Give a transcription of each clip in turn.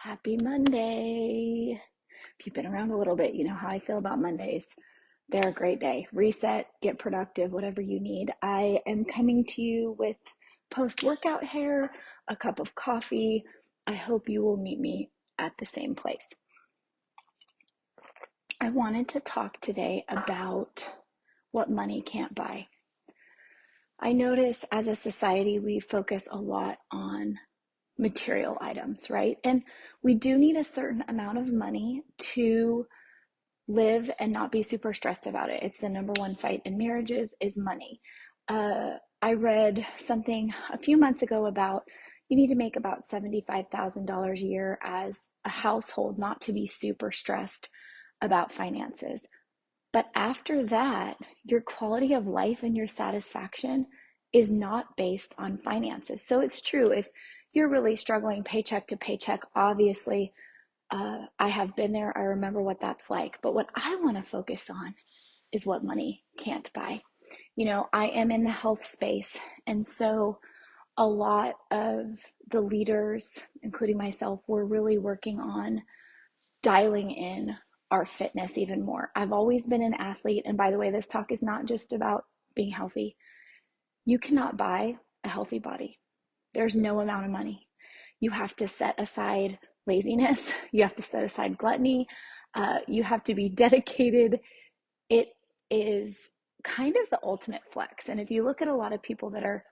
Happy Monday. If you've been around a little bit, you know how I feel about Mondays. They're a great day. Reset, get productive, whatever you need. I am coming to you with post workout hair, a cup of coffee. I hope you will meet me at the same place. I wanted to talk today about what money can't buy. I notice as a society, we focus a lot on material items, right? And we do need a certain amount of money to live and not be super stressed about it. It's the number one fight in marriages is money. I read something a few months ago about you need to make about $75,000 a year as a household not to be super stressed about finances. But after that, your quality of life and your satisfaction is not based on finances. So it's true, if you're really struggling paycheck to paycheck, obviously, I have been there. I remember what that's like. But what I want to focus on is what money can't buy. You know, I am in the health space. And so a lot of the leaders, including myself, were really working on dialing in our fitness even more. I've always been an athlete. And by the way, this talk is not just about being healthy. You cannot buy a healthy body. There's no amount of money. You have to set aside laziness. You have to set aside gluttony. You have to be dedicated. It is kind of the ultimate flex. And if you look at a lot of people that are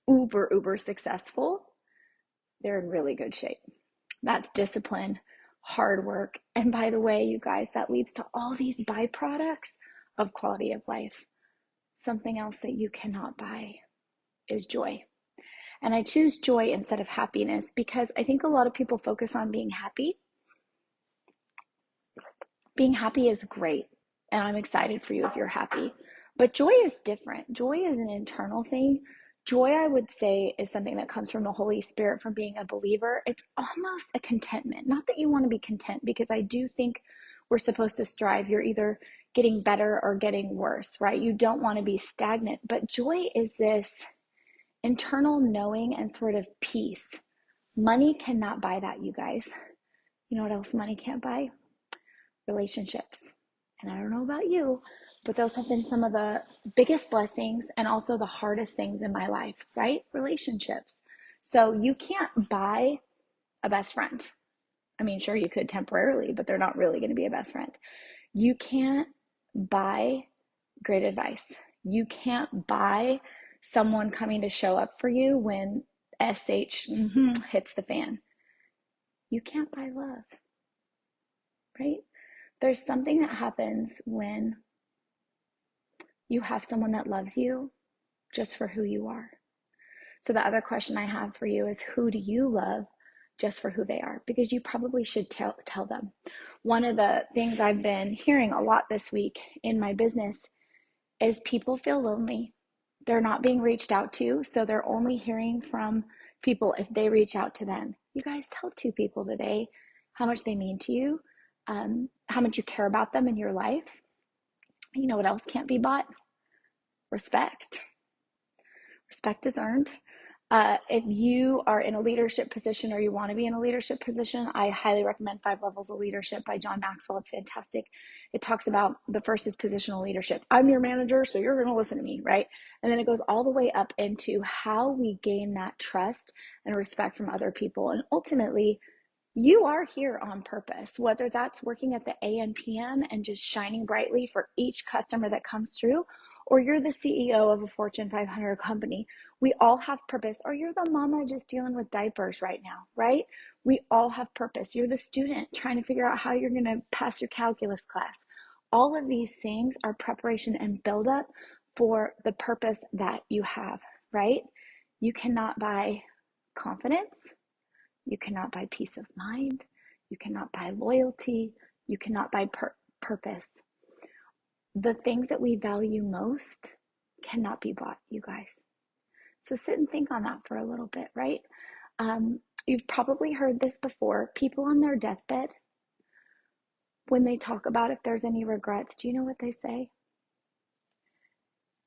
uber successful, they're in really good shape. That's discipline, hard work. And by the way, you guys, that leads to all these byproducts of quality of life. Something else that you cannot buy is joy. And I choose joy instead of happiness because I think a lot of people focus on being happy. Being happy is great, and I'm excited for you if you're happy. But joy is different. Joy is an internal thing. Joy, I would say, is something that comes from the Holy Spirit, from being a believer. It's almost a contentment. Not that you want to be content, because I do think we're supposed to strive. You're either getting better or getting worse, right? You don't want to be stagnant. But joy is this internal knowing and sort of peace. Money cannot buy that, you guys. You know what else money can't buy? Relationships. And I don't know about you, but those have been some of the biggest blessings and also the hardest things in my life, right? Relationships. So you can't buy a best friend. I mean, sure, you could temporarily, but they're not really going to be a best friend. You can't buy great advice. You can't buy someone coming to show up for you when hits the fan. You can't buy love, right? There's something that happens when you have someone that loves you just for who you are. So the other question I have for you is, who do you love just for who they are? Because you probably should tell them. One of the things I've been hearing a lot this week in my business is people feel lonely. They're not being reached out to, so they're only hearing from people if they reach out to them. You guys, tell two people today how much they mean to you, how much you care about them in your life. You know what else can't be bought? Respect. Respect is earned. If you are in a leadership position or you want to be in a leadership position, I highly recommend Five Levels of Leadership by John Maxwell. It's fantastic. It talks about the first is positional leadership. I'm your manager, so you're going to listen to me, right? And then it goes all the way up into how we gain that trust and respect from other people. And ultimately, you are here on purpose, whether that's working at the AM PM and just shining brightly for each customer that comes through, or you're the CEO of a Fortune 500 company. We all have purpose. Or you're the mama just dealing with diapers right now, right? We all have purpose. You're the student trying to figure out how you're going to pass your calculus class. All of these things are preparation and buildup for the purpose that you have, right? You cannot buy confidence. You cannot buy peace of mind. You cannot buy loyalty. You cannot buy purpose. The things that we value most cannot be bought, you guys. So sit and think on that for a little bit, right? You've probably heard this before. People on their deathbed, when they talk about if there's any regrets, do you know what they say?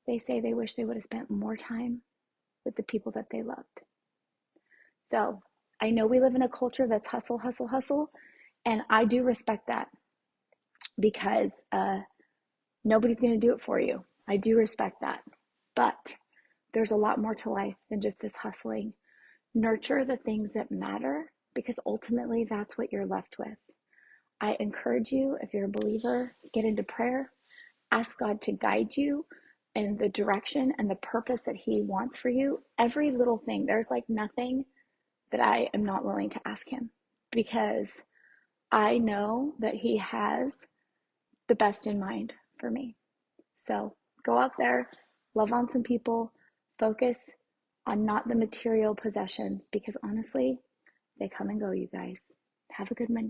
They say they wish they would have spent more time with the people that they loved. So I know we live in a culture that's hustle, hustle, hustle. And I do respect that because nobody's going to do it for you. I do respect that. But there's a lot more to life than just this hustling. Nurture the things that matter because ultimately that's what you're left with. I encourage you, if you're a believer, get into prayer. Ask God to guide you in the direction and the purpose that He wants for you. Every little thing, there's like nothing that I am not willing to ask Him because I know that He has the best in mind for me. So go out there, love on some people, focus on not the material possessions because honestly, they come and go, you guys. Have a good Monday.